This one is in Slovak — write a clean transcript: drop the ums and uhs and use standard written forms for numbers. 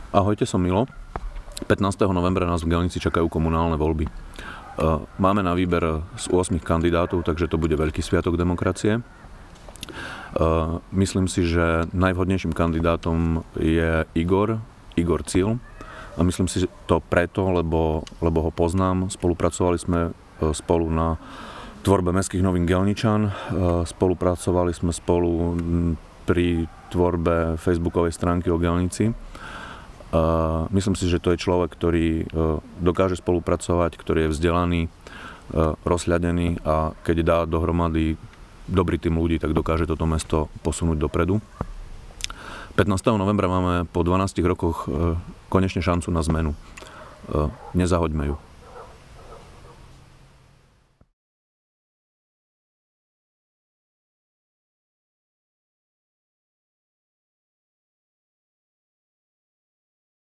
Ahojte, som Milo. 15. novembra nás v Gelnici čakajú komunálne voľby. Máme na výber z 8 kandidátov, takže to bude veľký sviatok demokracie. Myslím si, že najvhodnejším kandidátom je Igor Cil. A myslím si to preto, lebo ho poznám. Spolupracovali sme spolu na tvorbe mestských novín Gelničan. Spolupracovali sme spolu pri tvorbe facebookovej stránky o Gelnici. Myslím si, že to je človek, ktorý dokáže spolupracovať, ktorý je vzdelaný, rozhľadený a keď dá dohromady dobrý tým ľudí, tak dokáže toto mesto posunúť dopredu. 15. novembra máme po 12 rokoch konečne šancu na zmenu. Nezahoďme ju.